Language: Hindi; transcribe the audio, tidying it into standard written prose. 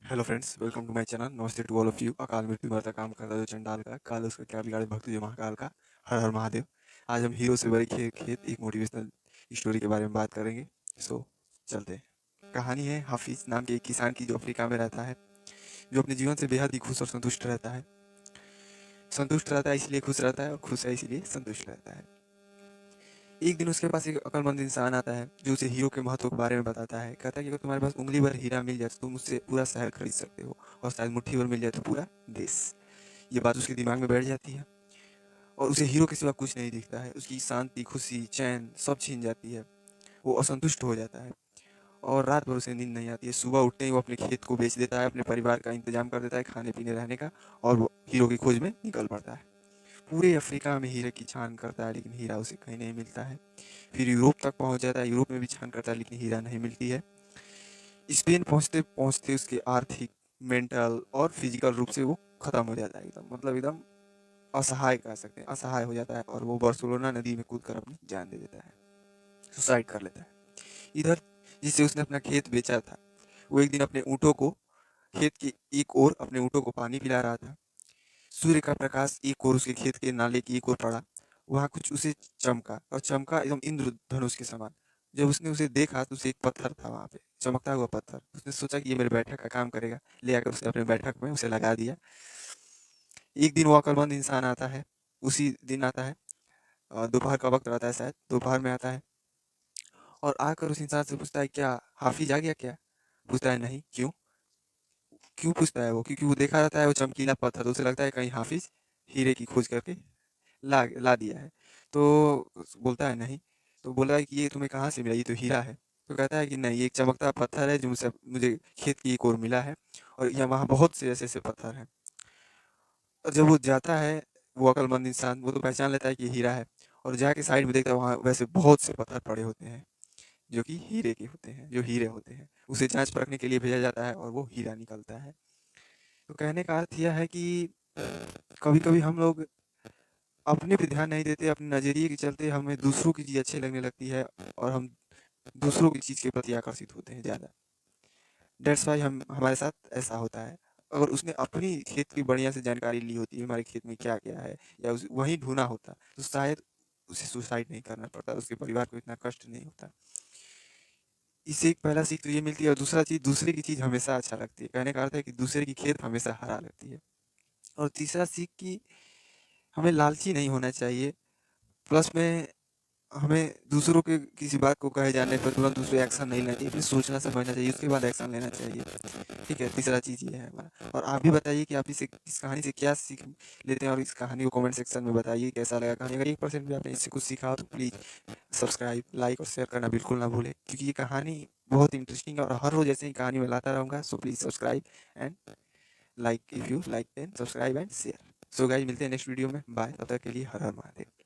Hello friends, welcome to my channel. नमस्ते टू ऑल ऑफ यू। अकाल मृत्यु मरता काम करता जो चंडाल का, काल उसका क्या बिगाड़े भक्ति जो महाकाल का। हर हर महादेव। आज हम हीरो से बड़े खेत एक मोटिवेशनल स्टोरी के बारे में बात करेंगे। सो चलते हैं। कहानी है हाफिज नाम के एक किसान की, जो अफ्रीका में रहता है, जो अपने जीवन से बेहद ही खुश और संतुष्ट रहता है। संतुष्ट रहता है इसलिए खुश रहता है, और खुश है इसलिए संतुष्ट रहता है। एक दिन उसके पास एक अक्लमंद इंसान आता है, जो उसे हीरो के महत्व के बारे में बताता है। कहता है कि अगर तुम्हारे पास उंगली भर हीरा मिल जाए तो तुम उससे पूरा शहर खरीद सकते हो, और शायद मुट्ठी भर मिल जाए तो पूरा देश। ये बात उसके दिमाग में बैठ जाती है, और उसे हीरो के सिवा कुछ नहीं दिखता है। उसकी शांति, खुशी, चैन सब छीन जाती है। वो असंतुष्ट हो जाता है, और रात भर उसे नींद नहीं आती है। सुबह उठते ही वो अपने खेत को बेच देता है, अपने परिवार का इंतजाम कर देता है, खाने पीने रहने का, और वो हीरो की खोज में निकल पड़ता है। पूरे अफ्रीका में हीरे की छान करता है, लेकिन हीरा उसे कहीं नहीं मिलता है। फिर यूरोप तक पहुंच जाता है, यूरोप में भी छान करता है, लेकिन हीरा नहीं मिलती है। स्पेन पहुंचते पहुंचते उसके आर्थिक, मेंटल और फिजिकल रूप से वो खत्म हो जाता है। एकदम मतलब एकदम असहाय कह सकते हैं, असहाय हो जाता है, और वो बार्सिलोना नदी में कूद कर अपनी जान दे देता है, सुसाइड कर लेता है। इधर जिससे उसने अपना खेत बेचा था, वो एक दिन अपने ऊँटों को, खेत की एक ओर अपने ऊँटों को पानी पिला रहा था। सूर्य का प्रकाश एक ओर उसके खेत के नाले की एक ओर पड़ा। वहाँ कुछ उसे चमका, और चमका एकदम इंद्रधनुष के समान। जब उसने उसे देखा तो उसे एक पत्थर था वहाँ पे, चमकता हुआ पत्थर। उसने सोचा कि ये मेरे बैठक का काम करेगा, ले आकर उसने अपने बैठक में उसे लगा दिया। एक दिन वो अक्लमंद इंसान आता है, उसी दिन आता है, दोपहर का वक्त रहता है, शायद दोपहर में आता है, और आकर उस इंसान से पूछता है, क्या हाफिज आ गया क्या? पूछता है, नहीं, क्यों? क्यों पूछता है वो? क्योंकि वो देखा रहता है वो चमकीला पत्थर, तो उसे लगता है कहीं हाफिज हीरे की खोज करके ला ला दिया है। तो बोलता है, नहीं। तो बोला है कि ये तुम्हें कहाँ से मिला, ये तो हीरा है। तो कहता है कि नहीं, ये एक चमकता पत्थर है जो मुझसे मुझे खेत की एक ओर मिला है, और यहाँ वहाँ बहुत से ऐसे ऐसे पत्थर हैं। और जब वो जाता है, वो अक्लमंद इंसान, वो तो पहचान लेता है कि ये हीरा है, और जाके साइड में देखता है, वहाँ वैसे बहुत से पत्थर पड़े होते हैं, जो कि हीरे के होते हैं, जो हीरे होते हैं। उसे जांच परखने के लिए भेजा जाता है, और वो हीरा निकलता है। तो कहने का अर्थ यह है कि कभी कभी हम लोग अपने पे ध्यान नहीं देते, अपने नज़रिए के चलते हमें दूसरों की चीज़ अच्छी लगने लगती है, और हम दूसरों की चीज़ के प्रति आकर्षित होते हैं ज़्यादा। दैट्स वाई हम हमारे साथ ऐसा होता है। अगर उसने अपनी खेत की बढ़िया से जानकारी ली होती, हमारे खेत में क्या क्या है, या उस वहीं ढूंढा होता, तो शायद उसे सुसाइड नहीं करना पड़ता, उसके परिवार को इतना कष्ट नहीं होता। इससे एक पहला सीख तो ये मिलती है, और दूसरा चीज़, दूसरे की चीज़ हमेशा अच्छा लगती है। कहने का अर्थ है कि दूसरे की खेत हमेशा हरा लगती है। और तीसरा सीख कि हमें लालची नहीं होना चाहिए। प्लस में हमें दूसरों के किसी बात को कहे जाने पर तुरंत उस पे एक्शन नहीं लेना चाहिए, फिर सोचना समझना चाहिए, उसके बाद एक्शन लेना चाहिए। ठीक है, तीसरा चीज़ ये है हमारा। और आप भी बताइए कि आप इसे, इस कहानी से क्या सीख लेते हैं, और इस कहानी को कमेंट सेक्शन में बताइए कैसा लगा कहानी। अगर 1% भी आपने इससे कुछ सीखा हो तो प्लीज़ सब्सक्राइब, लाइक और शेयर करना बिल्कुल ना भूलें, क्योंकि ये कहानी बहुत इंटरेस्टिंग है, और हर रोज़ ऐसे ही कहानी मैं लाता रहूँगा। So please subscribe and like, if you like then subscribe and share. So guys, मिलते हैं नेक्स्ट वीडियो में। बाय, तब तक के लिए हर हर महादेव।